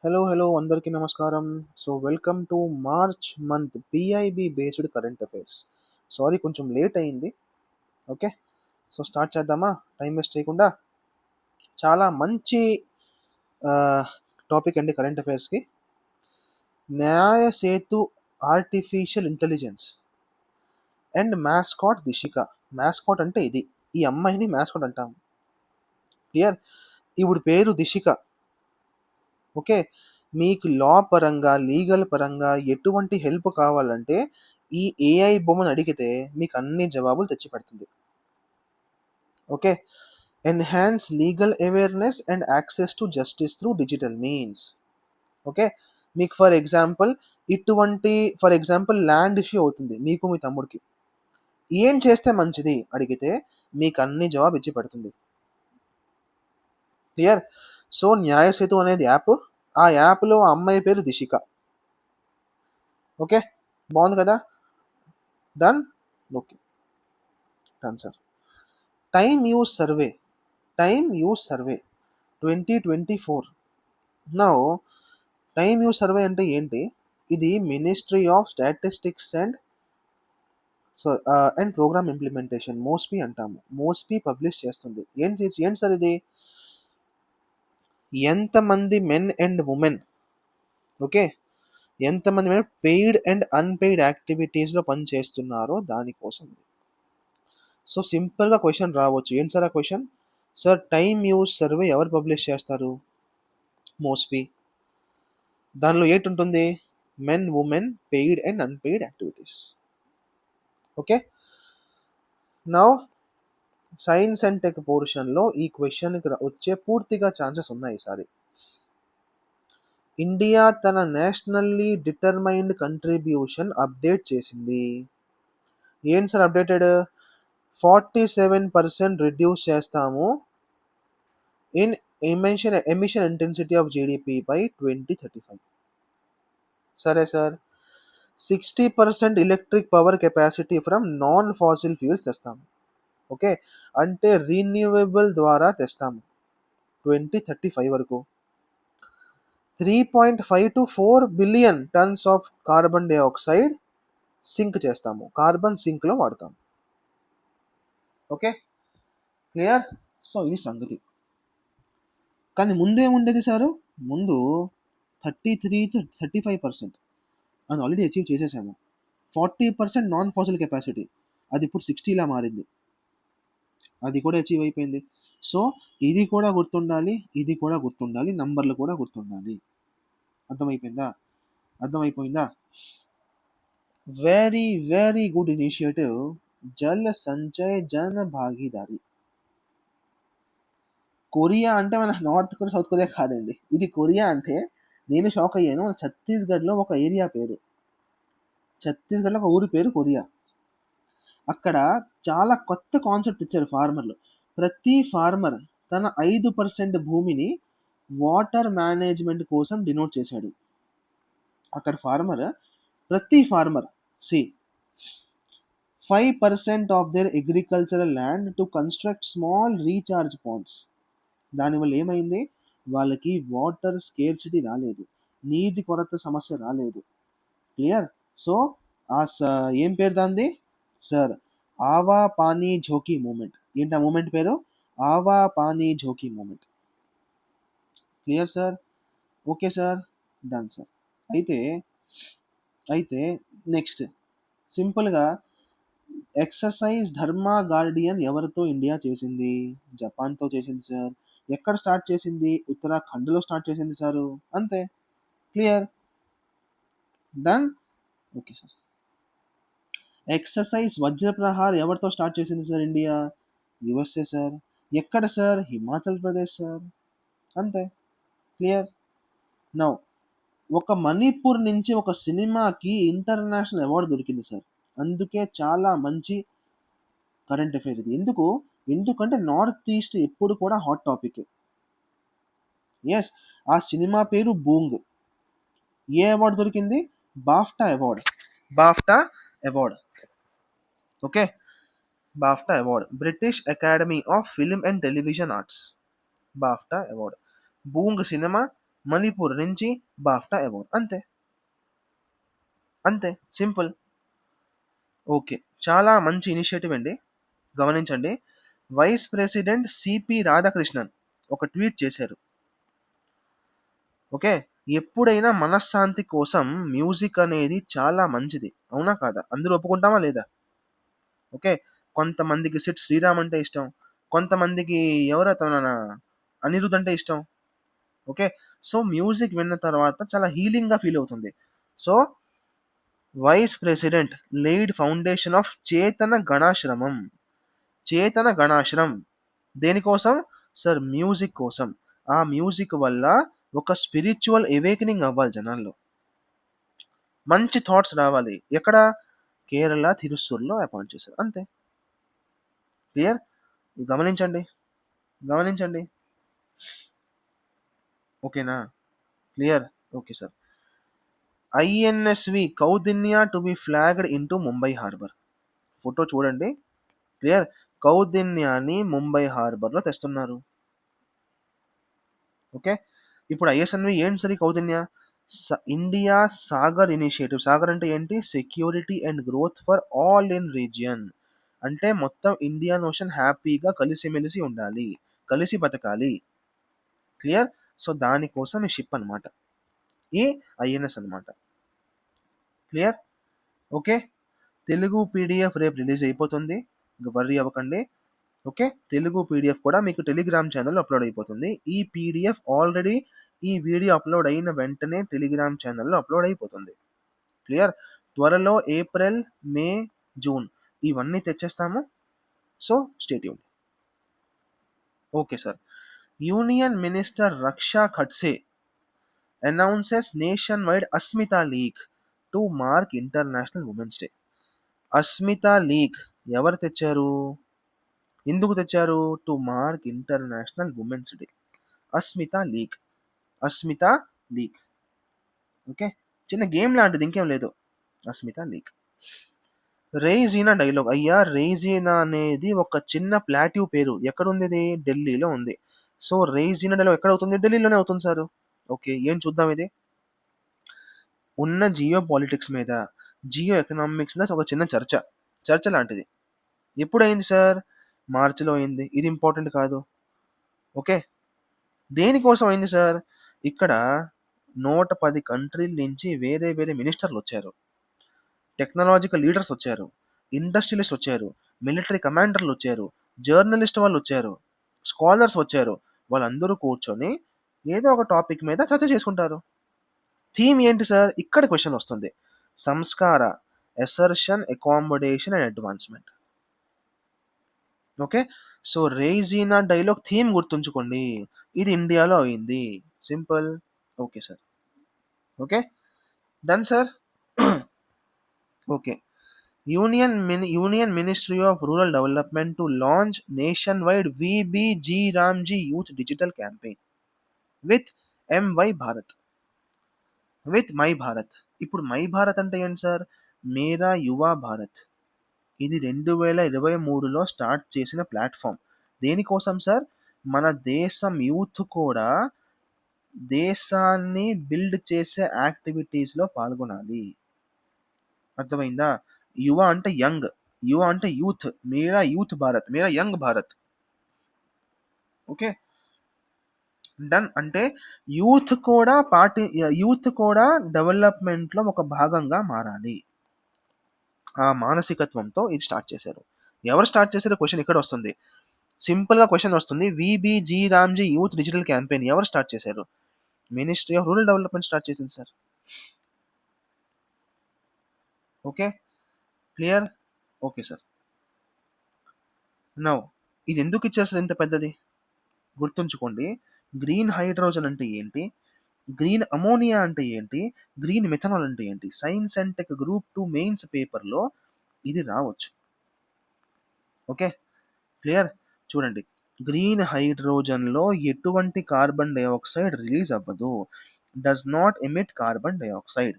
Hello అందరికీ నమస్కారం. So welcome to March month PIB based current affairs. Sorry కొంచెం late అయింది. ఓకే, సో స్టార్ట్ చేద్దామా టైం వేస్ట్ చేయకుండా. చాలా మంచి టాపిక్ అండి కరెంట్ అఫైర్స్కి. Nyaya Setu artificial intelligence and mascot Dishika. Mascot అంటే ఇది, ఈ అమ్మాయిని మ్యాస్కాట్ అంటాం. క్లియర్. ఇప్పుడు పేరు దిశిక. ఓకే, మీకు లా పరంగా లీగల్ పరంగా ఎటువంటి హెల్ప్ కావాలంటే ఈ ఏఐ బొమ్మను అడిగితే మీకు అన్ని జవాబులు తెచ్చి పెడుతుంది. Okay, enhance legal awareness and access to justice through digital means. Okay, మీకు ఫర్ ఎగ్జాంపుల్ ల్యాండ్ ఇష్యూ అవుతుంది మీకు మీ తమ్ముడికి. ఏం చేస్తే మంచిది అడిగితే మీకు అన్ని జవాబు ఇచ్చి పెడుతుంది. క్లియర్. సో న్యాయ సేతు అనేది యాప్. ఆ యాప్లో అమ్మాయి పేరు దిశిక. ఓకే, బాగుంది కదా. Done. Okay, done sir. Time use survey 2024. Now time use survey అంటే ఏంటి? ఇది ministry of statistics and programme implementation, MoSPI అంటాము. మోస్పీ పబ్లిష్ చేస్తుంది. ఏంటి సార్ ఇది? ఎంతమంది మెన్ అండ్ ఉమెన్, ఓకే, ఎంతమంది మెన్ పెయిడ్ అండ్ అన్పెయిడ్ యాక్టివిటీస్లో పనిచేస్తున్నారో దానికోసం ఇది. సో సింపుల్గా క్వశ్చన్ రావచ్చు. ఏంటి సార్ ఆ question? Sir time use survey ఎవరు పబ్లిష్ చేస్తారు? మోస్పీ. దానిలో ఏంటి ఉంటుంది? Men, women, paid and unpaid activities. Okay, now science and tech పోర్షన్లో ఈ క్వశ్చన్కి వచ్చే పూర్తిగా ఛాన్సెస్ ఉన్నాయి ఈసారి. ఇండియా తన నేషనల్లీ డిటర్మైన్డ్ కంట్రిబ్యూషన్ అప్డేట్ చేసింది. ఏంటి సార్ అప్డేటెడ్? 47% రిడ్యూస్ చేస్తాము in emission intensity of GDP by 2035. సరే sir. 60% electric power capacity from non fossil fuels తెస్తాము. ఓకే, అంటే రీన్యూవబుల్ ద్వారా తెస్తాము 2035 వరకు. 3.5 to 4 billion tons of carbon dioxide sink చేస్తాము. కార్బన్ సింక్లో వాడతాము. Okay, clear. సో ఈ సంగతి. కానీ ముందేముండేది సారు? ముందు 35% అది ఆల్రెడీ అచీవ్ చేసేసాము. 40% నాన్ ఫాసిల్ కెపాసిటీ, అది ఇప్పుడు 60లా మారింది. అది కూడా అచీవ్ అయిపోయింది. సో ఇది కూడా గుర్తుండాలి, నంబర్లు కూడా గుర్తుండాలి. అర్థమైపోయిందా? Very very good initiative, Jal Sanchay Jan Bhagidari. Korea అంటే మన నార్త్ కొరియా, సౌత్ కొరియా కాదండి. ఇది కొరియా అంటే నేను షాక్ అయ్యాను. మన ఛత్తీస్గఢ్లో ఒక ఏరియా పేరు, ఛత్తీస్గఢ్లో ఒక ఊరి పేరు కొరియా. అక్కడ చాలా కొత్త కాన్సెప్ట్ ఇచ్చారు ఫార్మర్లు. ప్రతి ఫార్మర్ తన 5% భూమిని వాటర్ మేనేజ్మెంట్ కోసం డినోట్ చేశాడు. అక్కడ ప్రతి farmer 5% of their agricultural land to construct small recharge points. దానివల్ల ఏమైంది? వాళ్ళకి వాటర్ స్కేర్సిటీ రాలేదు, నీటి కొరత సమస్య రాలేదు. క్లియర్. సో ఏం పేరు దాంది సార్? ఆవా పానీ ఝోకీ మూమెంట్. ఏంటి ఆ మూమెంట్ పేరు? Aava Paani Jhoki moment. Clear sir? Okay sir, done sir. అయితే నెక్స్ట్ సింపుల్గా ఎక్సర్సైజ్ ధర్మా గార్డియన్ ఎవరితో ఇండియా చేసింది? జపాన్తో చేసింది సార్. ఎక్కడ స్టార్ట్ చేసింది? ఉత్తరాఖండ్లో స్టార్ట్ చేసింది సారు. అంతే. Clear, done. Okay sir. Exercise Vajraprahar ఎవరితో స్టార్ట్ చేసింది సార్ ఇండియా? USA sir. ఎక్కడ సార్? హిమాచల్ ప్రదేశ్ సార్. అంతే. క్లియర్. నౌ ఒక మణిపూర్ నుంచి ఒక సినిమాకి ఇంటర్నేషనల్ అవార్డు దొరికింది సార్. అందుకే చాలా మంచి కరెంట్ అఫైర్ ఇది. ఎందుకంటే నార్త్ ఈస్ట్ ఎప్పుడు కూడా హాట్ టాపిక్. ఎస్, ఆ సినిమా పేరు బూంగ్. ఏ అవార్డు దొరికింది? BAFTA award. Okay, BAFTA award, British Academy of film and television arts. BAFTA award. Boong cinema Manipur నుంచి బాఫ్టా అవార్డ్. అంతే. అంతే. సింపుల్. ఓకే. చాలా మంచి ఇనిషియేటివ్ అండి. గమనించండి. వైస్ ప్రెసిడెంట్ సిపి రాధాకృష్ణన్ ఒక ట్వీట్ చేశారు. ఓకే. ఎప్పుడైనా మనశ్శాంతి కోసం మ్యూజిక్ అనేది చాలా మంచిది. అవునా కాదా? అందరూ ఒప్పుకుంటామా లేదా? ఓకే. కొంతమందికి సిద్ శ్రీరామ్ అంటే ఇష్టం. కొంతమందికి ఎవరతను మన అనిరుద్ అంటే ఇష్టం. ఓకే. సో, మ్యూజిక్ విన్న తర్వాత చాలా హీలింగ్‌గా ఫీల్ అవుతుంది. So, vice president laid foundation of Chetana Ganashramam. చేతన గణాశ్రమ్. దేనికోసం? సార్ మ్యూజిక్ కోసం. ఆ మ్యూజిక్ వల్ల ఒక స్పిరిచ్యువల్ అవేకెనింగ్ అవ్వాలి జనాల్లో. మంచి థాట్స్ రావాలి. ఎక్కడ? కేరళ తిరుత్తూర్‌లో అపాయింట్ చేశారు. అంతే. క్లియర్? గమనించండి. గమనించండి. ఓకేనా? Clear? Okay sir. INSV Kaundinya to be flagged into Mumbai harbour. Photo చూడండి. క్లియర్? కౌదిన్యాని ముంబై హార్బర్‌లో తెస్తున్నారు. ఓకే. ఇప్పుడు ఐఎస్ఎన్‌వి ఏంటి సార్ ఈ కౌదిన్య? India Sagar initiative. సాగర్ అంటే ఏంటి? Security and growth for all in region. అంటే మొత్తం ఇండియన్ ఓషన్ హ్యాపీగా కలిసిమెలిసి ఉండాలి. కలిసి బతకాలి. క్లియర్? సో, దానికోసం ఈ షిప్ అనమాట. ఈ ఐఎన్ఎస్ అనమాట. క్లియర్? ఓకే. తెలుగు పీడిఎఫ్ రేపు రిలీజ్ అయిపోతుంది. వర్రీ అవ్వకండి. ఓకే. తెలుగు పీడిఎఫ్ కూడా మీకు టెలిగ్రామ్ ఛానల్లో అప్లోడ్ అయిపోతుంది. ఈ పీడిఎఫ్ ఆల్రెడీ ఈ వీడియో అప్లోడ్ అయిన వెంటనే టెలిగ్రామ్ ఛానల్లో అప్లోడ్ అయిపోతుంది. క్లియర్? త్వరలో ఏప్రిల్, మే, జూన్ ఇవన్నీ తెచ్చేస్తాము. So, stay tuned. Okay sir. Union minister Raksha Khadse announces nationwide Asmita league to mark international women's day. Asmita league ఎవరు తెచ్చారు? ఎందుకు తెచ్చారు? To mark international women's day. Asmita league. Asmita league. Okay. చిన్న గేమ్ లాంటిది, ఇంకేం లేదు. అస్మితా లీగ్. రెయిజీనా డైలాగ్. అయ్యా, రెయిజీనా అనేది ఒక చిన్న ప్లాట్యూ పేరు. ఎక్కడుంది ఇది? ఢిల్లీలో ఉంది. సో, రెయిజీనా డైలాగ్ ఎక్కడ అవుతుంది? ఢిల్లీలోనే అవుతుంది సార్. ఓకే. ఏం చూద్దాం ఇది? ఉన్న జియో పాలిటిక్స్ మీద, జియో ఎకనామిక్స్ మీద ఒక చిన్న చర్చ. చర్చ లాంటిది. ఎప్పుడైంది సార్? మార్చిలో అయింది. ఇది ఇంపార్టెంట్ కాదు. ఓకే. దేనికోసం అయింది సార్? ఇక్కడ 110 కంట్రీల నుంచి వేరే వేరే మినిస్టర్లు వచ్చారు. టెక్నాలజికల్ లీడర్స్ వచ్చారు. ఇండస్ట్రియలిస్ట్ వచ్చారు. మిలిటరీ కమాండర్లు వచ్చారు. జర్నలిస్ట్ వాళ్ళు వచ్చారు. స్కాలర్స్ వచ్చారు. వాళ్ళందరూ కూర్చొని ఏదో ఒక టాపిక్ మీద చర్చ చేసుకుంటారు. థీమ్ ఏంటి సార్? ఇక్కడ క్వశ్చన్ వస్తుంది. Sanskara, assertion, accommodation and advancement. Okay. So, Raisina dialogue theme గుర్తుంచుకోండి. ఇది ఇండియాలో అయింది. Simple. Okay sir. Okay. Done sir. Okay. Union ministry of rural development to launch nationwide VBG Ramji youth digital campaign with MY Bharat. With my Bharat. ఇప్పుడు my Bharat అంటే ఏంటి sir? మేరా యువ భారత్. ఇది 2023లో start చేసిన platform. దేనికోసం సార్? మన దేశం యూత్ కూడా దేశాన్ని బిల్డ్ చేసే యాక్టివిటీస్‌లో పాల్గొనాలి. అర్థమైందా? యువ అంటే యంగ్. యువ అంటే యూత్. మేరా యూత్ భారత్. మేరా యంగ్ భారత్. ఓకే. డన్. అంటే యూత్ కూడా డెవలప్‌మెంట్‌లో ఒక భాగంగా మారాలి. ఆ మానసికత్వంతో ఇది స్టార్ట్ చేశారు. ఎవరు స్టార్ట్ చేశారో క్వెషన్ ఇక్కడ వస్తుంది. సింపుల్‌గా క్వెషన్ వస్తుంది. VBG Ramji youth digital campaign ఎవరు స్టార్ట్ చేశారు? Ministry of rural development start చేసింది sir. Okay. Clear? Okay sir. Now ఇది ఎందుకు ఇచ్చారు సార్ ఇంత పెద్దది? గుర్తుంచుకోండి. గ్రీన్ హైడ్రోజన్ అంటే ఏంటి? గ్రీన్ అమోనియా అంటే ఏంటి? గ్రీన్ మిథనాల్ అంటే ఏంటి? Science and tech group 2 mains పేపర్‌లో ఇది రావచ్చు. ఓకే. క్లియర్? చూడండి. గ్రీన్ హైడ్రోజన్‌లో ఎటువంటి కార్బన్ డయాక్సైడ్ రిలీజ్ అవ్వదు. Does not emit carbon dioxide.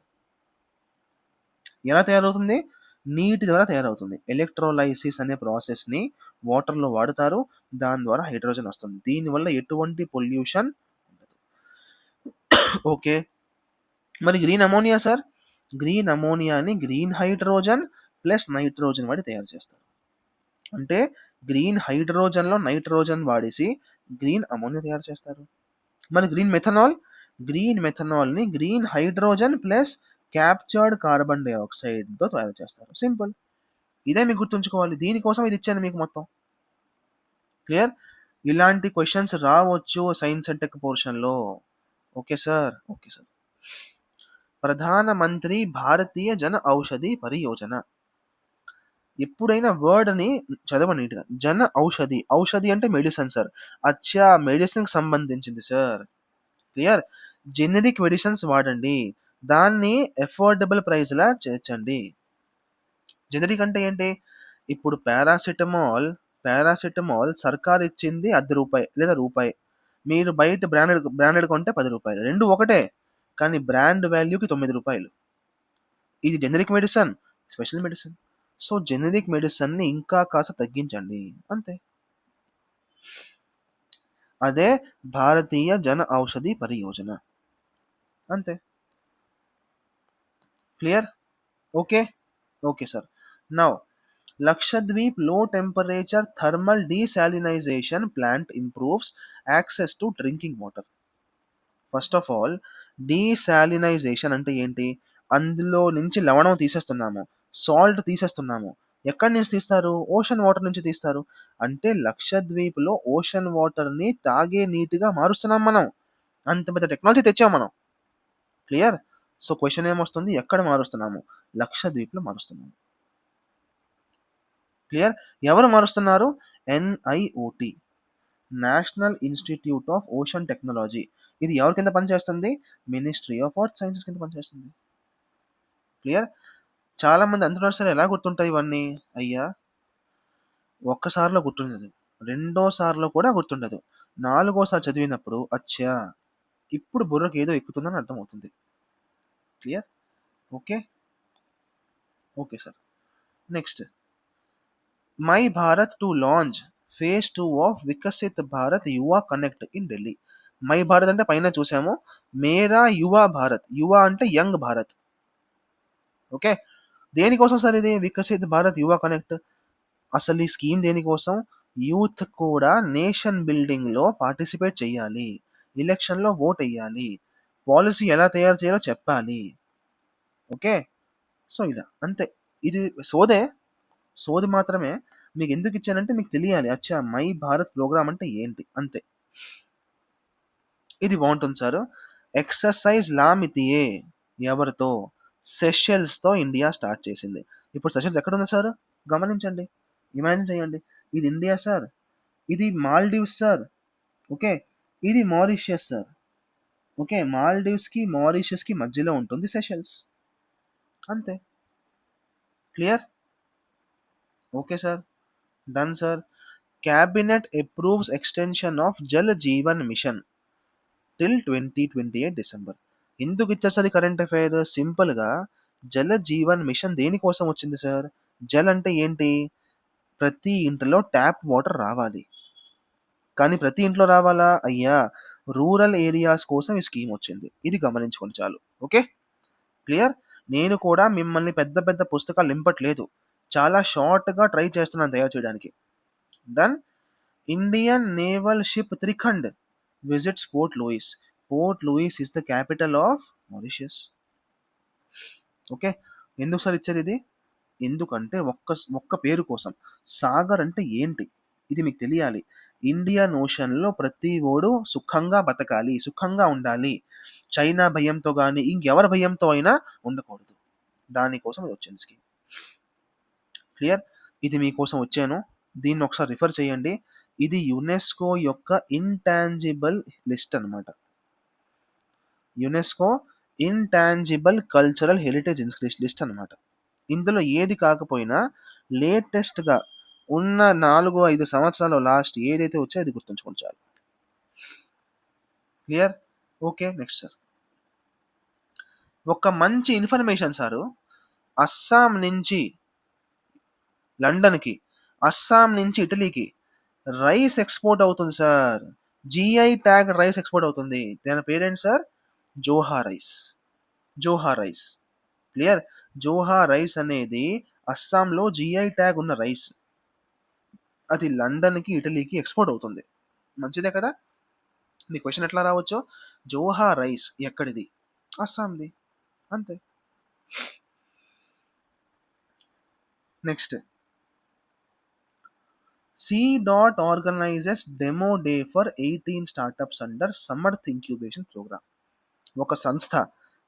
ఎలా తయారవుతుంది? నీటి ద్వారా తయారవుతుంది. ఎలక్ట్రోలైసిస్ అనే ప్రాసెస్‌ని వాటర్‌లో వాడుతారు. దాని ద్వారా హైడ్రోజన్ వస్తుంది. దీనివల్ల ఎటువంటి పొల్యూషన్ ఉండదు. ఓకే. మరి గ్రీన్ అమోనియా సార్? గ్రీన్ అమోనియాని గ్రీన్ హైడ్రోజన్ ప్లస్ నైట్రోజన్ వాడి తయారు చేస్తారు. అంటే గ్రీన్ హైడ్రోజన్‌లో నైట్రోజన్ వాడేసి గ్రీన్ అమోనియా తయారు చేస్తారు. మరి గ్రీన్ మెథనాల్? గ్రీన్ మెథనాల్‌ని green hydrogen plus captured carbon డయాక్సైడ్‌తో తయారు చేస్తారు. సింపుల్. ఇదే మీకు గుర్తుంచుకోవాలి. దీనికోసం ఇది ఇచ్చాను మీకు మొత్తం. క్లియర్? ఇలాంటి క్వెషన్స్ రావచ్చు సైన్స్ అండ్ టెక్ పోర్షన్‌లో. Okay sir. Okay sir. Pradhanmantri Bharatiya Jan Aushadhi పరియోజన. ఎప్పుడైనా వర్డ్‌ని చదవండి నీట్‌గా. జన ఔషధి. ఔషధి అంటే మెడిసిన్ సార్. అచ్చా! మెడిసిన్‌కి సంబంధించింది సార్. క్లియర్? జెనరిక్ మెడిసిన్స్ వాడండి. దాన్ని అఫోర్డబుల్ ప్రైస్‌లా చేర్చండి. జెనరిక్ అంటే ఏంటి? ఇప్పుడు పారాసిటమాల్ సర్కార్ ఇచ్చింది రూ. 10 లేదా రూపాయి. మీరు బయట బ్రాండెడ్ కొంటే రూ. 10. 2 ఒకటే. కానీ బ్రాండ్ వాల్యూకి రూ. 9. ఇది generic medicine, special medicine. So, generic మెడిసిన్‌ని ఇంకా కాస్త తగ్గించండి. అంతే. అదే భారతీయ జన ఔషధి పరియోజన. అంతే. Clear? Okay. Okay sir. Now Lakshadweep low temperature thermal desalination plant improves access to drinking water. First of all desalination అంటే ఏంటి? అందులో నుంచి లవణం తీసేస్తున్నాము. సాల్ట్ తీసేస్తున్నాము. ఎక్కడి నుంచి తీస్తారు? ఓషన్ వాటర్ నుంచి తీస్తారు. అంటే లక్షద్వీప్‌లో ఓషన్ వాటర్‌ని తాగే నీటిగా మారుస్తున్నాం మనం. అంత పెద్ద టెక్నాలజీ తెచ్చాం మనం. క్లియర్? సో, క్వెషన్ ఏమొస్తుంది? ఎక్కడ మారుస్తున్నాము? లక్షద్వీప్‌లో మారుస్తున్నాము. క్లియర్? ఎవరు మారుస్తున్నారు? NIOT, national institute of ocean technology. ఇది ఎవరి కింద పనిచేస్తుంది? మినిస్ట్రీ ఆఫ్ ఎర్త్ సైన్సెస్ కింద పనిచేస్తుంది. క్లియర్? చాలామంది అంటున్నారు సార్ ఎలా గుర్తుంటాయి ఇవన్నీ? అయ్యా! ఒక్కసారిలో గుర్తుండదు. రెండోసారిలో కూడా గుర్తుండదు. నాలుగోసారి చదివినప్పుడు అచ్చా! ఇప్పుడు బుర్రకి ఏదో ఎక్కుతుందని అర్థమవుతుంది. Clear? Okay. Okay sir. Next. My Bharat to launch phase 2 of Viksit Bharat Yuva connect in Delhi. My Bharat అంటే పైన చూసాము. మేరా యువ భారత్. యువ అంటే యంగ్ భారత్. ఓకే. దేనికోసం సార్ ఇది? వికసిత్ భారత్ యువ కనెక్ట్. అసలు ఈ స్కీమ్ దేనికోసం? యూత్ కూడా నేషన్ బిల్డింగ్‌లో పార్టిసిపేట్ చేయాలి. ఎలక్షన్‌లో ఓట్ ఎయ్యాలి. పాలిసీ ఎలా తయారు చేయాలో చెప్పాలి. ఓకే. సో, ఇలా అంతే. ఇది సోదే. సోది మాత్రమే. మీకు ఎందుకు ఇచ్చానంటే మీకు తెలియాలి. అచ్చా! మై భారత్ ప్రోగ్రామ్ అంటే ఏంటి? అంతే. ఇది బావుంటుంది సారు. ఎక్సర్సైజ్ లామితియే ఎవరితో? సెషెల్స్‌తో ఇండియా స్టార్ట్ చేసింది. ఇప్పుడు సెషెల్స్ ఎక్కడుంది సారు? గమనించండి. ఇమాజిన్ చేయండి. ఇది ఇండియా సార్. ఇది మాల్‌డీవ్స్ సార్. ఓకే. ఇది మారిషియస్ సార్. ఓకే. మాల్‌డీవ్స్‌కి, మారిషియస్‌కి మధ్యలో ఉంటుంది సెషెల్స్. అంతే. Clear? Okay sir. Done sir. Cabinet approves extension of Jal Jeevan mission till 2028 December. ఎందుకు ఇచ్చారు సార్ ఈ కరెంట్ అఫైర్? సింపుల్‌గా జల జీవన్ మిషన్ దేనికోసం వచ్చింది సార్? జల్ అంటే ఏంటి? ప్రతి ఇంటిలో ట్యాప్ వాటర్ రావాలి. కానీ ప్రతి ఇంట్లో రావాలా? అయ్యా! రూరల్ ఏరియాస్ కోసం ఈ స్కీమ్ వచ్చింది. ఇది గమనించుకోండి చాలు. ఓకే. క్లియర్? నేను కూడా మిమ్మల్ని పెద్ద పెద్ద పుస్తకాలు నింపట్లేదు. చాలా షార్ట్‌గా ట్రై చేస్తున్నాను తయారు చేయడానికి. Done. Indian naval ship Trikhand visits port Louis. Port Louis is the capital of Mauritius. Okay. ఎందుకు సార్ ఇచ్చారు ఇది? ఎందుకంటే ఒక్క పేరు కోసం. సాగర్ అంటే ఏంటి? ఇది మీకు తెలియాలి. ఇండియన్ ఓషన్‌లో ప్రతి ఓడు సుఖంగా బతకాలి. సుఖంగా ఉండాలి. చైనా భయంతో గాని, ఇంకెవరి భయంతో అయినా ఉండకూడదు. దానికోసం ఇది వచ్చింది స్కీమ్. క్లియర్? ఇది మీకోసం వచ్చాను. దీన్ని ఒకసారి రిఫర్ చేయండి. ఇది యునెస్కో యొక్క ఇంటాంజిబుల్ లిస్ట్ అన్నమాట. UNESCO intangible cultural heritage list అన్నమాట. ఇందులో ఏది కాకపోయినా లేటెస్ట్‌గా ఉన్న 4, 5 సంవత్సరాల్లో లాస్ట్ ఏదైతే వచ్చాయో అది గుర్తుంచుకోండి చాలు. క్లియర్? ఓకే. Next sir. ఒక మంచి ఇన్ఫర్మేషన్ సారు. అస్సాం నుంచి లండన్‌కి, అస్సాం నుంచి ఇటలీకి రైస్ ఎక్స్‌పోర్ట్ అవుతుంది sir. GI tag rice export అవుతుంది. దాని పేరేంటి sir? Joha rice. Joha rice. Clear? Joha rice అనేది అస్సాంలో జీఐ ట్యాగ్ ఉన్న రైస్. అది లండన్‌కి, ఇటలీకి ఎక్స్‌పోర్ట్ అవుతుంది. మంచిదే కదా! మీ క్వెషన్ ఎట్లా రావచ్చు? జోహా రైస్ ఎక్కడిది? అస్సాంది. అంతే. Next. C dot organises demo day for 18 startups under Samarth incubation programme. ఒక సంస్థ,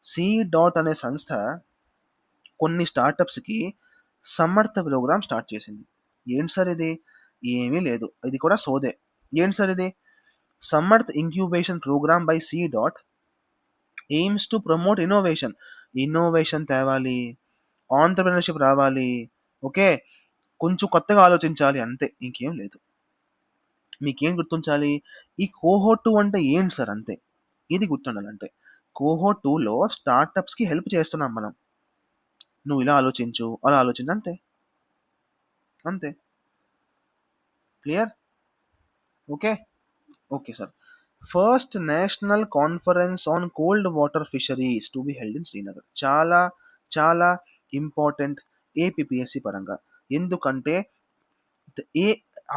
సి డాట్ అనే సంస్థ కొన్ని స్టార్టప్స్‌కి సమర్థ ప్రోగ్రామ్ స్టార్ట్ చేసింది. ఏంటి సార్ ఇది? ఏమీ లేదు. ఇది కూడా సోదే. ఏంటి సార్ ఇది? Samarth incubation programme by C dot aims to promote innovation. Innovation తేవాలి, ఆంత్రప్రెన్యూర్‌షిప్ రావాలి. ఓకే. కొంచెం కొత్తగా ఆలోచించాలి అంతే. ఇంకేం లేదు. మీకేం గుర్తుంచాలి? ఈ కోహోర్ట్ 2 అంటే ఏంటి సార్ అంతే. ఇది గుర్తుండాలంతే. కోహోర్ట్ 2లో స్టార్టప్స్‌కి హెల్ప్ చేస్తున్నాం మనం. నువ్వు ఇలా ఆలోచించు, అలా ఆలోచించు అంతే. అంతే. Clear? Okay. Okay sir. First national conference on cold water fisheries to be held in Srinagar. చాలా చాలా ఇంపార్టెంట్ ఏపీపీఎస్సీ పరంగా. ఎందుకంటే ఏ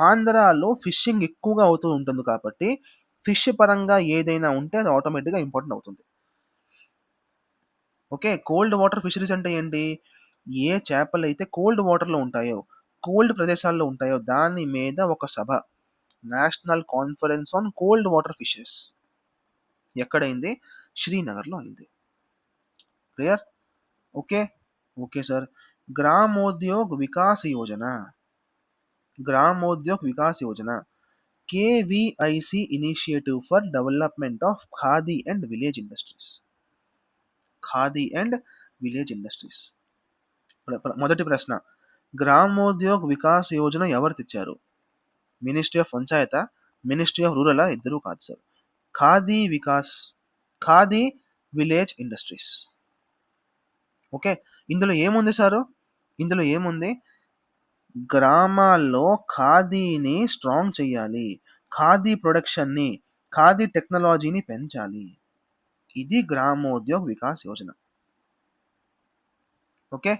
ఆంధ్రాలో ఫిషింగ్ ఎక్కువగా అవుతూ ఉంటుంది కాబట్టి ఫిష్ పరంగా ఏదైనా ఉంటే అది ఆటోమేటిక్‌గా ఇంపార్టెంట్ అవుతుంది. ఓకే. కోల్డ్ వాటర్ ఫిషరీస్ అంటే ఏంటి? ఏ చేపలైతే కోల్డ్ వాటర్‌లో ఉంటాయో, కోల్డ్ ప్రదేశాల్లో ఉంటాయో దాని మీద ఒక సభ. National conference on cold water fishes. ఎక్కడైంది? శ్రీనగర్‌లో అయింది. Clear? Okay. Okay sir. Gramodyog Vikas Yojana. Gramodyog Vikas Yojana. KVIC initiative for development of Khadi and village industries. Khadi and village industries. మొదటి ప్రశ్న. గ్రామోద్యోగ్ వికాస్ యోజన ఎవరు తెచ్చారు? మినిస్ట్రీ ఆఫ్ పంచాయతా? మినిస్ట్రీ ఆఫ్ రూరలా? ఇద్దరూ కాదు sir. Khadi Vikas, Khadi village industries. Okay. ఇందులో ఏముంది సారు? ఇందులో ఏముంది? గ్రామాల్లో ఖాదీని స్ట్రాంగ్ చేయాలి. ఖాదీ ప్రొడక్షన్‌ని, ఖాదీ టెక్నాలజీని పెంచాలి. ఇది Gramodyog Vikas Yojana. Okay.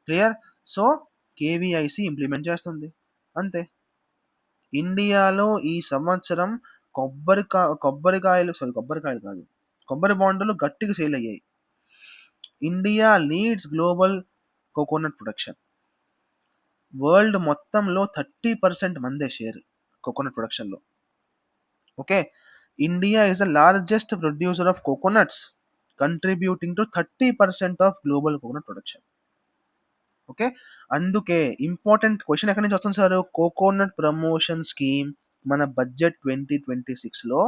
Clear? So, KVIC implement చేస్తుంది. అంతే. ఇండియాలో ఈ సంవత్సరం కొబ్బరికాయలు కాదు. కొబ్బరి బోండాలు గట్టిగా సేల్ అయ్యాయి. India leads global coconut production. World మొత్తంలో 30% మందే షేర్ కోకోనట్ ప్రొడక్షన్‌లో. Okay. India is the largest producer of coconuts, contributing to 30% of global coconut production. Okay. అందుకే ఇంపార్టెంట్ క్వెషన్ ఎక్కడి నుంచి వస్తుంది సార్? కోకోనట్ ప్రమోషన్ స్కీమ్ మన బడ్జెట్ 2026లో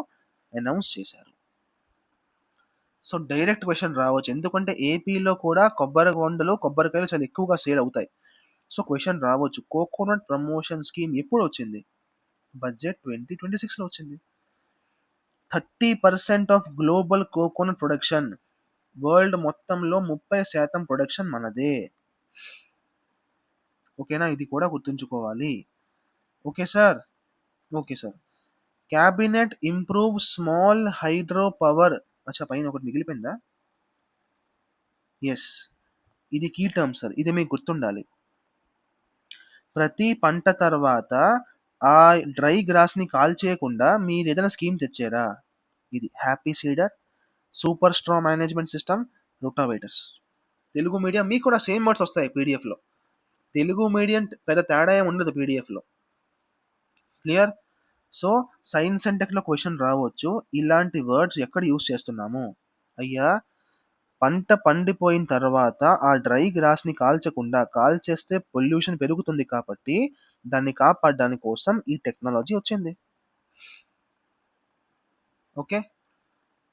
అనౌన్స్ చేశారు. సో, డైరెక్ట్ క్వెషన్ రావచ్చు. ఎందుకంటే ఏపీలో కూడా కొబ్బరి బొండాలు, కొబ్బరికాయలు చాలా ఎక్కువగా సేల్ అవుతాయి. సో, క్వెషన్ రావచ్చు. కోకోనట్ ప్రమోషన్ స్కీమ్ ఎప్పుడొచ్చింది? బడ్జెట్ 2026లో వచ్చింది. 30% of global coconut production. World మొత్తంలో 30% ప్రొడక్షన్ మనదే. ఓకేనా? ఇది కూడా గుర్తుంచుకోవాలి. Okay sir. Okay sir. Cabinet improve small hydro power. అచ్చా! పైన ఒకటి మిగిలిపోయిందా? యెస్. ఇది కీ టర్మ్ సార్. ఇది మీకు గుర్తుండాలి. ప్రతి పంట తర్వాత ఆ డ్రై గ్రాస్‌ని కాల్చేయకుండా మీరేదైనా స్కీమ్ తెచ్చారా? ఇది happy seeder, super straw management system, rotavators. Telugu medium మీకు కూడా సేమ్ వర్డ్స్ వస్తాయి పీడీఎఫ్‌లో. తెలుగు మీడియం పెద్ద తేడా ఏమి ఉండదు పీడీఎఫ్‌లో. క్లియర్? సో, సైన్స్ అండ్ టెక్‌లో క్వెషన్ రావచ్చు. ఇలాంటి వర్డ్స్ ఎక్కడ యూజ్ చేస్తున్నాము? అయ్యా! పంట పండిపోయిన తర్వాత ఆ డ్రై గ్రాస్‌ని కాల్చకుండా, కాల్చేస్తే పొల్యూషన్ పెరుగుతుంది కాబట్టి దాన్ని కాపాడడాని కోసం ఈ టెక్నాలజీ వచ్చింది. ఓకే.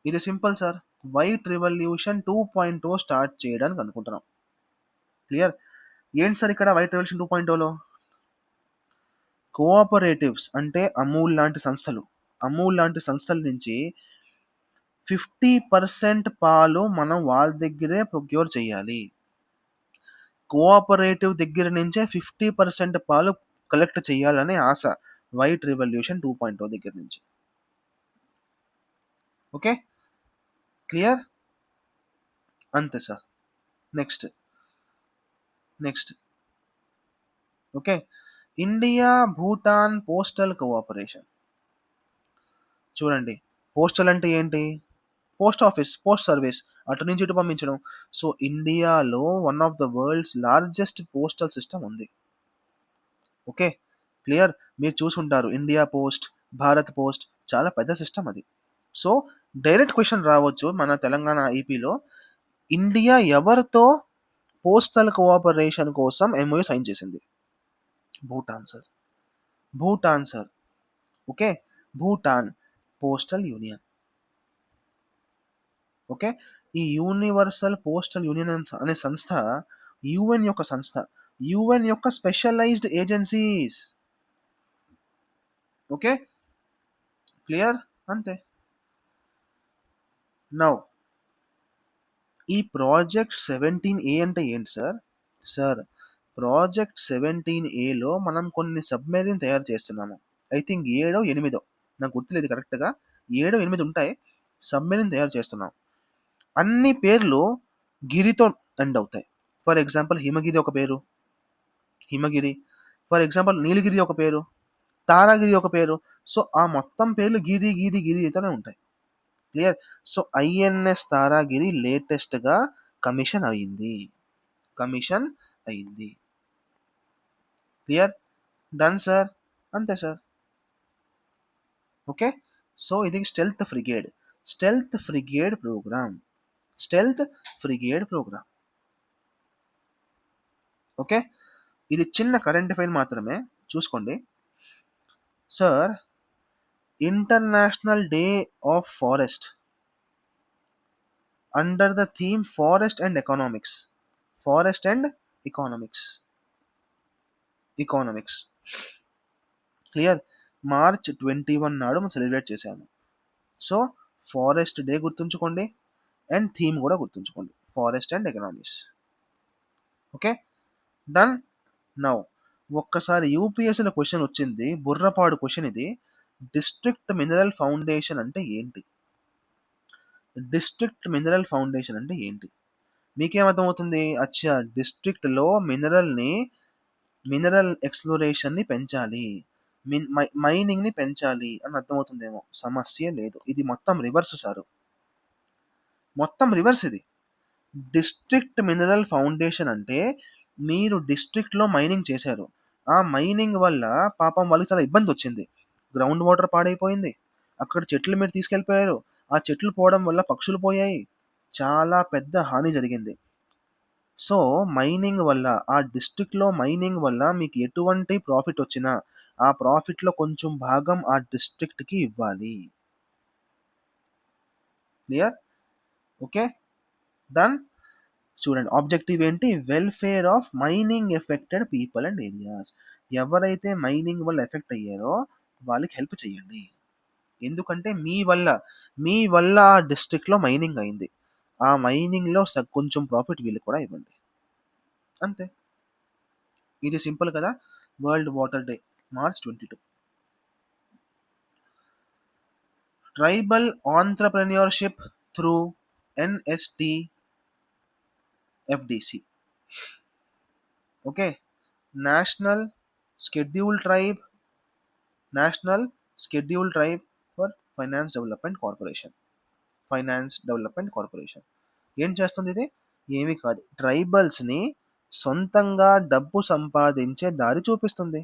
ఇది simple sir. White revolution 2.0 start చేయడానికి అనుకుంటున్నాం. క్లియర్? ఏంటి సార్ ఇక్కడ వైట్ రివల్యూషన్ 2.0లో? కోఆపరేటివ్స్ అంటే అమూల్ లాంటి సంస్థలు. అమూల్ లాంటి సంస్థల నుంచి 50% పాలు మనం వాళ్ళ దగ్గరే ప్రొక్యూర్ చేయాలి. కోఆపరేటివ్ దగ్గర నుంచే 50% పాలు కలెక్ట్ చేయాలనే ఆశ. వైట్ రివల్యూషన్ 2.0 దగ్గర నుంచి. ఓకే. క్లియర్? అంతే sir. Next. Next. Okay. India Bhutan postal cooperation. చూడండి, పోస్టల్ అంటే ఏంటి? పోస్ట్ ఆఫీస్, పోస్ట్ సర్వీస్, అటు నుంచి ఇటు పంపించడం. సో ఇండియాలో one of the world's largest postal system ఉంది. Okay, clear? మీరు చూసుంటారు ఇండియా పోస్ట్, భారత్ పోస్ట్, చాలా పెద్ద సిస్టమ్ అది. సో డైరెక్ట్ క్వశ్చన్ రావచ్చు మన తెలంగాణ ఏపీలో, ఇండియా ఎవరితో పోస్టల్ కోఆపరేషన్ కోసం ఎంఓయూ సైన్ చేసింది? Bhutan sir. Bhutan sir. Okay, Bhutan postal union. Okay, ఈ యూనివర్సల్ పోస్టల్ యూనియన్ అనే సంస్థ యుఎన్ యొక్క సంస్థ, యుఎన్ యొక్క స్పెషలైజ్డ్ ఏజెన్సీస్. Okay, clear? అంతే. నౌ ఈ ప్రాజెక్ట్ 17A అంటే ఏంటి సార్? సార్, ప్రాజెక్ట్ 17Aలో మనం కొన్ని సబ్మెరీన్ తయారు చేస్తున్నాము. ఐ థింక్ 7 8 నాకు గుర్తులేదు కరెక్ట్గా, 7 8 ఉంటాయి. సబ్మెరీన్ తయారు చేస్తున్నాం. అన్ని పేర్లు గిరితో ఎండ్ అవుతాయి. ఫర్ ఎగ్జాంపుల్ హిమగిరి ఒక పేరు, హిమగిరి. ఫర్ ఎగ్జాంపుల్ నీలగిరి ఒక పేరు, తారాగిరి ఒక పేరు. సో ఆ మొత్తం పేర్లు గిరి గిరి గిరితోనే ఉంటాయి. క్లియర్? సో ఐఎన్ఎస్ తారాగిరి లేటెస్ట్గా కమిషన్ అయింది. కమిషన్ అయింది. క్లియర్? Done sir. అంతే సార్. ఓకే, సో ఇది stealth frigate. Stealth frigate program. Stealth frigate program. Okay, ఇది చిన్న కరెంట్ ఫైల్ మాత్రమే, చూసుకోండి sir. International day of forest under the theme forest and economics. Forest and economics. Economics. Clear? March 21 నాడు మనం celebrate చేశాము. So forest day గుర్తుంచుకోండి, and theme కూడా గుర్తుంచుకోండి, forest and economics. Okay, done. Now ఒక్కసారి యూపీఎస్సీలో క్వశ్చన్ వచ్చింది, బుర్రపాడు క్వశ్చన్ ఇది. డిస్ట్రిక్ట్ మినరల్ ఫౌండేషన్ అంటే ఏంటి? డిస్ట్రిక్ట్ మినరల్ ఫౌండేషన్ అంటే ఏంటి? మీకేమర్థమవుతుంది? అచ్చా, డిస్ట్రిక్ట్లో మినరల్ ఎక్స్ప్లోరేషన్ని పెంచాలి, మైనింగ్ని పెంచాలి అని అర్థమవుతుందేమో. సమస్య లేదు, ఇది మొత్తం రివర్స్ సారు, మొత్తం రివర్స్ ఇది. డిస్ట్రిక్ట్ మినరల్ ఫౌండేషన్ అంటే మీరు డిస్ట్రిక్ట్లో మైనింగ్ చేశారు, ఆ మైనింగ్ వల్ల పాపం వాళ్ళకి చాలా ఇబ్బంది వచ్చింది, గ్రౌండ్ వాటర్ పాడైపోయింది, అక్కడ చెట్లు మీరు తీసుకెళ్ళిపోయారు, ఆ చెట్లు పోవడం వల్ల పక్షులు పోయాయి, చాలా పెద్ద హాని జరిగింది. సో మైనింగ్ వల్ల, ఆ డిస్ట్రిక్ట్లో మైనింగ్ వల్ల మీకు ఎటువంటి ప్రాఫిట్ వచ్చినా ఆ ప్రాఫిట్లో కొంచెం భాగం ఆ డిస్ట్రిక్ట్కి ఇవ్వాలి. క్లియర్? Okay, done. చూడండి, ఆబ్జెక్టివ్ ఏంటి? Welfare of mining affected people and areas. ఎవరైతే మైనింగ్ వల్ల ఎఫెక్ట్ అయ్యారో వాళ్ళకి హెల్ప్ చేయండి. ఎందుకంటే మీ వల్ల ఆ డిస్ట్రిక్ట్లో మైనింగ్ అయింది, ఆ మైనింగ్లో కొంచెం ప్రాఫిట్ వీళ్ళు కూడా ఇవ్వండి. అంతే. ఇది సింపుల్ కదా. World water day March 22. Tribal entrepreneurship through NST FDC. Okay, national schedule tribe, national schedule tribe for finance development corporation. Finance development corporation ఏం చేస్తుంది? ఇది ఏమీ కాదు, ట్రైబల్స్ని సొంతంగా డబ్బు సంపాదించే దారి చూపిస్తుంది.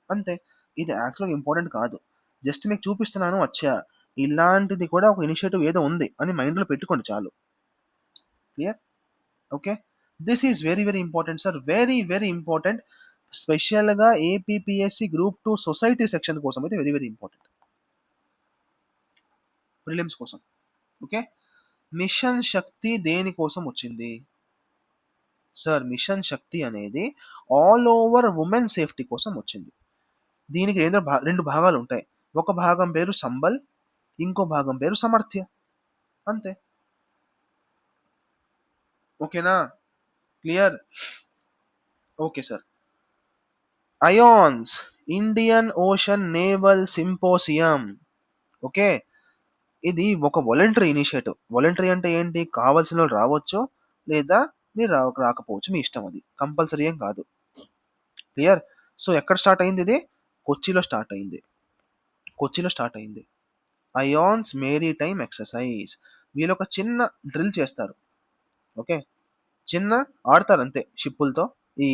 అంతే. ఇది యాక్చువల్గా ఇంపార్టెంట్ కాదు, జస్ట్ మీకు చూపిస్తున్నాను. వచ్చా, ఇలాంటిది కూడా ఒక ఇనిషియేటివ్ ఏదో ఉంది అని మైండ్లో పెట్టుకోండి చాలు. Clear? Okay, this is very very important sir, very very important. స్పెషల్గా ఏపీపీఎస్సి గ్రూప్ 2 సొసైటీ సెక్షన్ కోసం అయితే వెరీ వెరీ ఇంపార్టెంట్, ప్రిలిమ్స్ కోసం. ఓకే, మిషన్ శక్తి దేనికోసం వచ్చింది? సార్, మిషన్ శక్తి అనేది ఆల్ ఓవర్ ఉమెన్ సేఫ్టీ కోసం వచ్చింది. దీనికి రెండు భాగాలు ఉంటాయి, ఒక భాగం పేరు సంబల్, ఇంకో భాగం పేరు సమర్థ్య. అంతే. ఓకేనా? Clear? Okay sir. Ions Indian ocean naval symposium. Okay, ఇది ఒక వాలంటరీ ఇనిషియేటివ్. వాలంటరీ అంటే ఏంటి? కావాల్సిన వాళ్ళు రావచ్చు, లేదా మీరు రాకపోవచ్చు. మీ ఇష్టం అది. కంపల్సరీ ఏం కాదు. క్లియర్? సో ఎక్కడ స్టార్ట్ అయింది ఇది? కొచ్చిలో స్టార్ట్ అయింది. కొచ్చిలో స్టార్ట్ అయింది. IONS maritime exercise. వీళ్ళు ఒక చిన్న డ్రిల్ చేస్తారు. ఓకే, చిన్న ఆడతారు అంతే షిప్పులతో, ఈ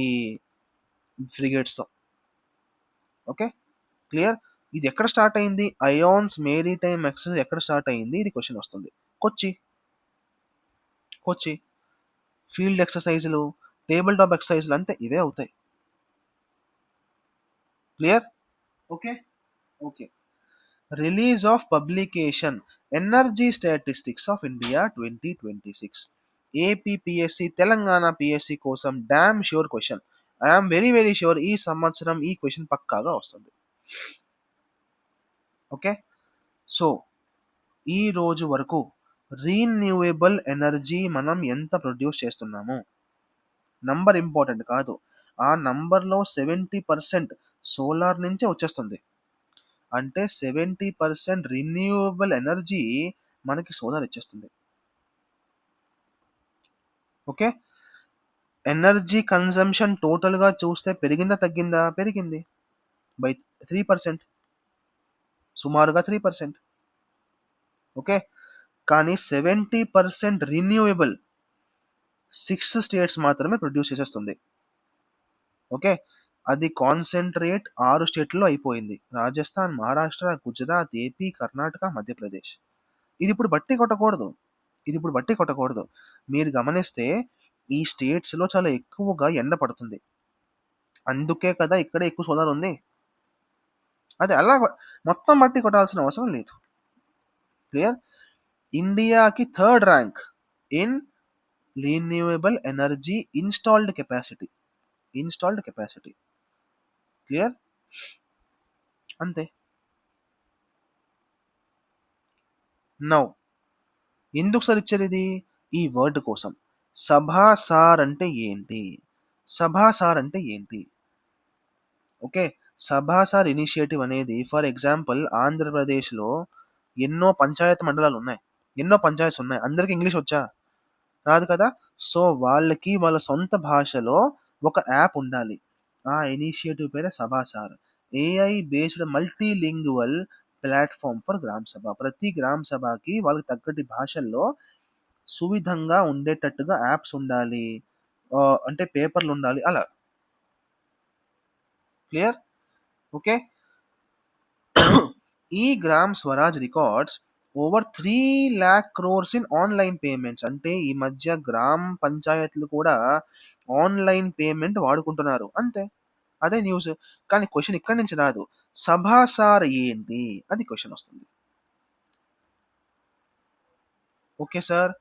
ఫ్రిగేట్స్తో. Okay, clear? ఇది ఎక్కడ స్టార్ట్ అయింది? అయాన్స్ మేరీటైమ్ ఎక్సర్సైజ్ ఎక్కడ స్టార్ట్ అయింది? ఇది క్వశ్చన్ వస్తుంది. కొచ్చి. కొచ్చి. ఫీల్డ్ ఎక్సర్సైజులు, టేబుల్ టాప్ ఎక్సర్సైజులు అంతే, ఇవే అవుతాయి. Clear? Okay. Okay. Release of publication energy statistics of India 2026. APPSC Telangana PSC కోసం damn sure question. I'm very very sure ఈ సంవత్సరం ఈ క్వశ్చన్ పక్కాగా వస్తుంది. ఓకే, సో ఈ రోజు వరకు రీన్యూవబుల్ ఎనర్జీ మనం ఎంత ప్రొడ్యూస్ చేస్తున్నాము? నంబర్ ఇంపార్టెంట్ కాదు. ఆ నంబర్లో 70% సోలార్ నుంచే వచ్చేస్తుంది. అంటే 70% రిన్యూవబుల్ ఎనర్జీ మనకి సోలార్ ఇచ్చేస్తుంది. ఓకే, ఎనర్జీ కన్జంప్షన్ టోటల్గా చూస్తే పెరిగిందా తగ్గిందా? పెరిగింది బై 3%, సుమారుగా 3%. ఓకే, కానీ 70% రిన్యూవబుల్ 6 స్టేట్స్ మాత్రమే ప్రొడ్యూస్ చేసేస్తుంది. ఓకే, అది కాన్సన్ట్రేట్ 6 స్టేట్లలో అయిపోయింది. రాజస్థాన్, మహారాష్ట్ర, గుజరాత్, ఏపీ, కర్ణాటక, మధ్యప్రదేశ్. ఇది ఇప్పుడు బట్టి కొట్టకూడదు. మీరు గమనిస్తే ఈ స్టేట్స్లో చాలా ఎక్కువగా ఎండ పడుతుంది. అందుకే కదా ఇక్కడ ఎక్కువ సోలార్ ఉంది. అది అలా మొత్తం బట్టి కొట్టాల్సిన అవసరం లేదు. క్లియర్? ఇండియాకి 3rd rank in renewable energy installed capacity. Clear? అంతే. నౌ ఎందుకు సార్ ఇచ్చారు ఇది? ఈ వర్డ్ కోసం. సభాసార్ అంటే ఏంటి? ఓకే, సభాసార్ ఇనిషియేటివ్ అనేది ఫర్ ఎగ్జాంపుల్ ఆంధ్రప్రదేశ్లో ఎన్నో పంచాయత్ మండలాలు ఉన్నాయి, ఎన్నో పంచాయత్స్ ఉన్నాయి. అందరికీ ఇంగ్లీష్ వచ్చా? రాదు కదా. సో వాళ్ళకి వాళ్ళ సొంత భాషలో ఒక యాప్ ఉండాలి. ఆ ఇనిషియేటివ్ పేరే SabhaSaar. AI based multilingual platform for Gram Sabha. ప్రతి గ్రామ సభకి వాళ్ళకి తగ్గటి భాషల్లో సువిధంగా ఉండేటట్టుగా యాప్స్ ఉండాలి, అంటే పేపర్లు ఉండాలి, అలా. క్లియర్? ఓకే. ఈ gram Swaraj records over 3 lakh crores in online payments. అంటే ఈ మధ్య గ్రామ్ పంచాయతీలు కూడా ఆన్లైన్ పేమెంట్ వాడుకుంటున్నారు. అంతే, అదే న్యూస్. కానీ క్వశ్చన్ ఇక్కడి నుంచి రాదు. సభాసార్ ఏంటి? అది క్వశ్చన్ వస్తుంది. Okay sir.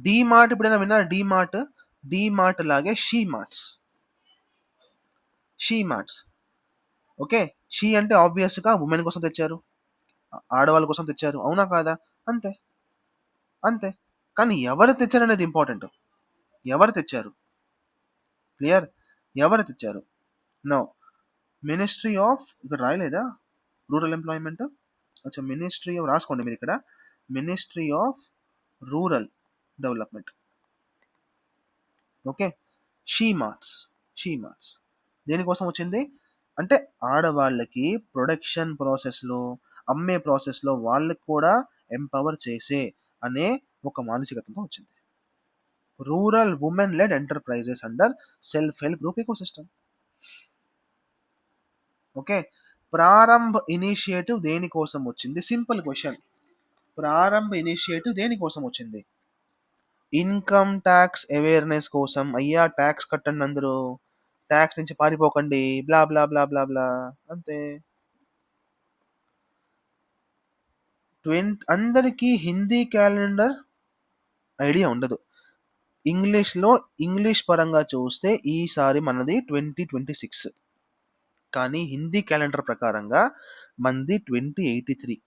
డీమార్ట్ ఎప్పుడైనా విన్నారా? డీమార్ట్ లాగే షీ మార్ట్స్. ఓకే, షీ అంటే ఆబ్వియస్గా ఉమెన్ కోసం తెచ్చారు, ఆడవాళ్ళ కోసం తెచ్చారు, అవునా కాదా? అంతే. కానీ ఎవరు తెచ్చారనేది ఇంపార్టెంట్. ఎవరు తెచ్చారు? క్లియర్? ఎవరు తెచ్చారు? నో, మినిస్ట్రీ ఆఫ్, ఇక్కడ రాయలేదా రూరల్ ఎంప్లాయ్మెంట్? అచ్చా, మినిస్ట్రీ ఆఫ్, రాసుకోండి మీరు ఇక్కడ, ministry of rural development. Okay, she marts దేనికోసం వచ్చింది? అంటే ఆడవాళ్ళకి ప్రొడక్షన్ ప్రాసెస్లో, అమ్మే ప్రాసెస్లో వాళ్ళకి కూడా ఎంపవర్ చేసే అనే ఒక మానసికతతో వచ్చింది. Rural women lead enterprises under self help group ecosystem. Okay, Prarambh initiative దేనికోసం వచ్చింది? Simple question. ప్రారంభ్ ఇనిషియేటివ్ దేనికోసం వచ్చింది? ఇన్కమ్ ట్యాక్స్ అవేర్నెస్ కోసం. అయ్యా ట్యాక్స్ కట్టండి అందరూ, ట్యాక్స్ నుంచి పారిపోకండి, బ్లా బ్లా బ్లా బ్లా బ్లా, అంతే. అందరికీ హిందీ క్యాలెండర్ ఐడియా ఉండదు. ఇంగ్లీష్ పరంగా చూస్తే ఈసారి మనది 2026, కానీ హిందీ క్యాలెండర్ ప్రకారంగా మనది 2083.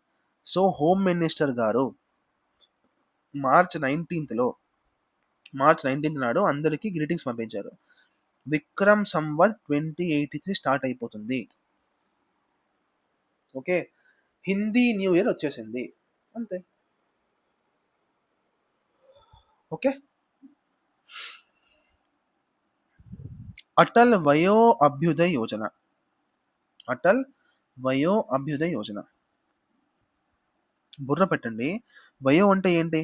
సో హోమ్ మినిస్టర్ గారు మార్చ్ 19th నాడు అందరికీ గ్రీటింగ్స్ పంపించారు. విక్రమ్ సంవత్ 2083 స్టార్ట్ అయిపోతుంది. ఓకే, హిందీ న్యూ ఇయర్ వచ్చేసింది, అంతే. ఓకే. అటల్ వయో అభ్యుదయ్ యోజన. అటల్ వయో అభ్యుదయ్ యోజన. బుర్ర పెట్టండి. వయో అంటే ఏంటి?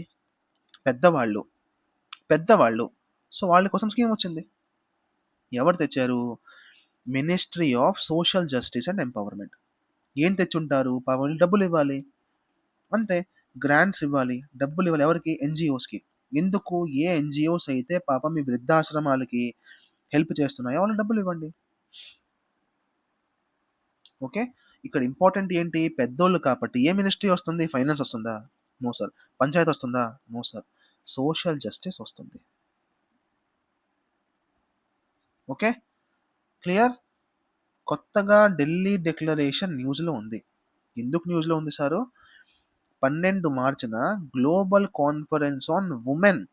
పెద్దవాళ్ళు. పెద్దవాళ్ళు. సో, వాళ్ళ కోసం స్కీమ్ వచ్చింది. ఎవరు తెచ్చారు? Ministry of social justice and empowerment. ఏం తెచ్చుంటారు? పాపం వీళ్ళు డబ్బులివ్వాలి. అంతే. గ్రాంట్స్ ఇవ్వాలి. డబ్బులివ్వాలి. ఎవరికి? ఎన్‌జీఓస్‌కి. ఎందుకు? ఏ ఎన్‌జీఓస్ అయితే పాపం ఈ వృద్ధాశ్రమాలకి హెల్ప్ చేస్తున్నాయో వాళ్ళకి డబ్బులివ్వండి. ఓకే. ఇక్కడ ఇంపార్టెంట్ ఏంటి? పెద్దోళ్ళు కాబట్టి ఏ మినిస్ట్రీ వస్తుంది? ఫైనాన్స్ వస్తుందా? No sir. పంచాయత్ వస్తుందా? No sir. సోషల్ జస్టిస్ వస్తుంది. ఓకే. క్లియర్? కొత్తగా ఢిల్లీ డిక్లరేషన్ న్యూస్‌లో ఉంది. ఎందుకు న్యూస్‌లో ఉంది సారు? 12 మార్చిన global conference on women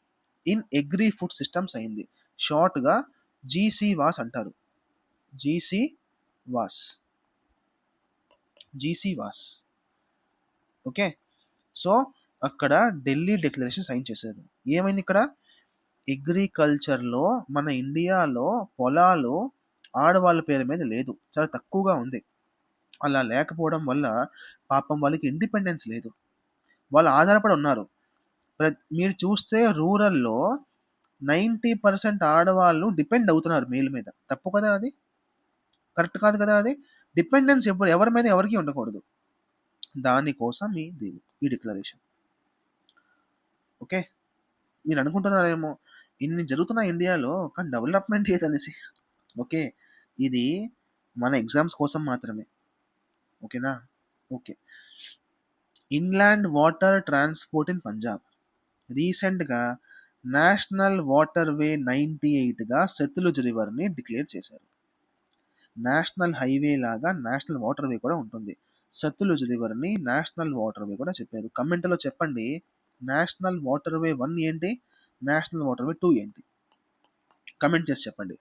in agri food systems అయింది. షార్ట్‌గా జీసీవాస్ అంటారు. జీసీవాస్. జీసీవాస్. ఓకే. సో, అక్కడ ఢిల్లీ డిక్లరేషన్ సైన్ చేశారు. ఏమైంది ఇక్కడ? అగ్రికల్చర్‌లో మన ఇండియాలో పొలాలు ఆడవాళ్ళ పేరు మీద లేదు. చాలా తక్కువగా ఉంది. అలా లేకపోవడం వల్ల పాపం వాళ్ళకి ఇండిపెండెన్స్ లేదు. వాళ్ళు ఆధారపడి ఉన్నారు. మీరు చూస్తే రూరల్‌లో 90% ఆడవాళ్ళు డిపెండ్ అవుతున్నారు మేల్ మీద. తప్పు కదా అది? కరెక్ట్ కాదు కదా అది? డిపెండెన్స్ ఎవరి మీద ఎవరికీ ఉండకూడదు. దానికోసం ఈ డిక్లరేషన్. ఓకే. మీరు అనుకుంటున్నారేమో ఇన్ని జరుగుతున్నాయి ఇండియాలో కానీ డెవలప్‌మెంట్ ఏదనేసి. ఓకే. ఇది మన ఎగ్జామ్స్ కోసం మాత్రమే. ఓకేనా? Okay. Inland water transport in Punjab. రీసెంట్‌గా నేషనల్ వాటర్‌వే 98గా సట్లెజ్ రివర్‌ని డిక్లేర్ చేశారు. నేషనల్ హైవే లాగా నేషనల్ వాటర్‌వే కూడా ఉంటుంది. సట్లెజ్ రివర్‌ని నేషనల్ వాటర్‌వే కూడా చెప్పారు. కామెంట్‌లో చెప్పండి. నేషనల్ వాటర్‌వే 1 ఏంటి? నేషనల్ వాటర్‌వే 2 ఏంటి? కామెంట్ చేసి చెప్పండి.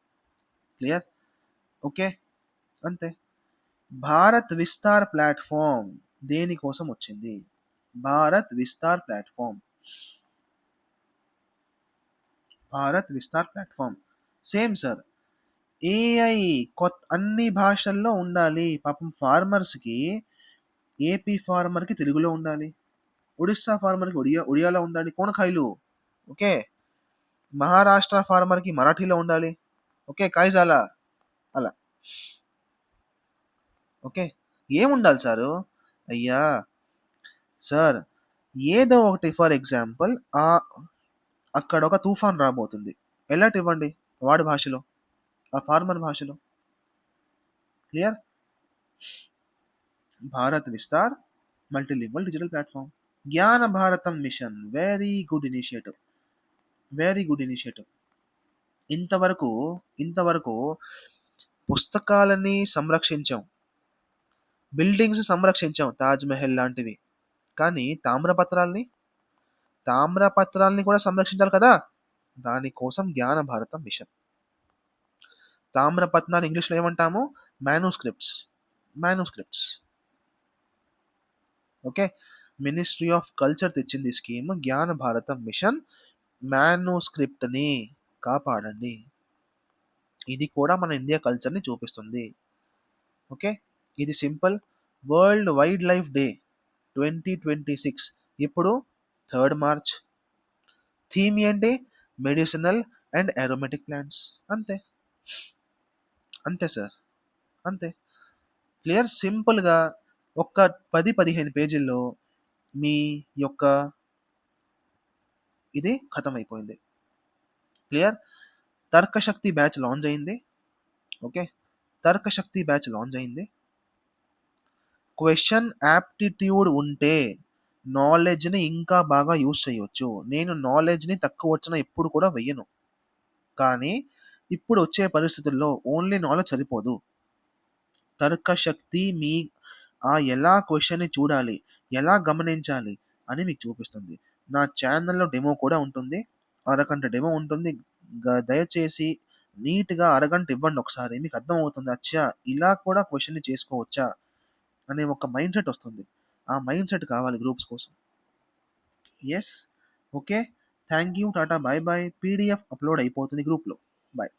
క్లియర్? ఓకే. అంతే. భారత్ విస్తార్ ప్లాట్‌ఫార్మ్ దేనికోసం వచ్చింది? Bharat Vistaar platform. Bharat Vistaar platform. Same sir. AI అన్ని భాషల్లో ఉండాలి. పాపం ఫార్మర్స్‌కి ఏపీ ఫార్మర్‌కి తెలుగులో ఉండాలి. ఒడిస్సా ఫార్మర్‌కి ఒడియాలో ఉండాలి. కోనఖాయిలు. ఓకే. మహారాష్ట్ర ఫార్మర్‌కి మరాఠీలో ఉండాలి. ఓకే. కాయిజాలా అలా. ఓకే. ఏముండాలి సారు? అయ్యా! సార్ ఏదో ఒకటి ఫర్ ఎగ్జాంపుల్ అక్కడ ఒక తుఫాన్ రాబోతుంది. అలర్ట్ ఇవ్వండి వాడి భాషలో. ఆ ఫార్మర్ భాషలో. Clear? Bharat Vistaar multilingual digital platform. Gyan Bharatam mission very good initiative. Very good initiative. ఇంతవరకు ఇంతవరకు పుస్తకాలని సంరక్షించాం. బిల్డింగ్స్ సంరక్షించాం. తాజ్‌మహల్ లాంటివి. కానీ తామ్రపత్రాల్ని కూడా సంరక్షించాలి కదా! దానికోసం జ్ఞాన భారతం మిషన్. తామ్రపత్రాన్ని ఇంగ్లీష్‌లో ఏమంటాము? Manuscripts. Manuscripts. Okay. Ministry of culture తెచ్చింది ఈ స్కీమ్. జ్ఞాన భారతం మిషన్. మాన్యుస్క్రిప్ట్‌ని కాపాడండి. ఇది కూడా మన ఇండియా కల్చర్‌ని చూపిస్తుంది. ఓకే. ఇది simple. World wild life day 2026 ఇప్పుడు 3 మార్చ్. థీమ్ ఏంటి? Medicinal and aromatic plants. అంతే. అంతే సార్. అంతే. క్లియర్? సింపుల్‌గా ఒక 10, 15 పేజీల్లో మీ యొక్క ఇది ఖతమైపోయింది. క్లియర్? తర్కశక్తి బ్యాచ్ లాంచ్ అయింది. ఓకే. తర్కశక్తి బ్యాచ్ లాంచ్ అయింది. క్వెషన్ యాప్టిట్యూడ్ ఉంటే నాలెడ్జ్‌ని ఇంకా బాగా యూజ్ చేయొచ్చు. నేను నాలెడ్జ్‌ని తక్కువ వచ్చినా ఎప్పుడు కూడా వెయ్యను. కానీ ఇప్పుడు వచ్చే పరిస్థితుల్లో ఓన్లీ నాలెడ్జ్ సరిపోదు. తర్కశక్తి ఎలా క్వెషన్‌ని చూడాలి, ఎలా గమనించాలి అని మీకు చూపిస్తుంది. నా ఛానెల్‌లో డెమో కూడా ఉంటుంది. అరగంట డెమో ఉంటుంది. దయచేసి నీట్‌గా అరగంట ఇవ్వండి ఒకసారి. మీకు అర్థమవుతుంది. అచ్చా! ఇలా కూడా క్వెషన్‌ని చేసుకోవచ్చా? అనే ఒక మైండ్‌సెట్ వస్తుంది. ఆ మైండ్‌సెట్ కావాలి గ్రూప్స్ కోసం. Yes. Okay. Thank you. Tata. Bye bye. PDF upload అయిపోతుంది గ్రూప్లో. బాయ్.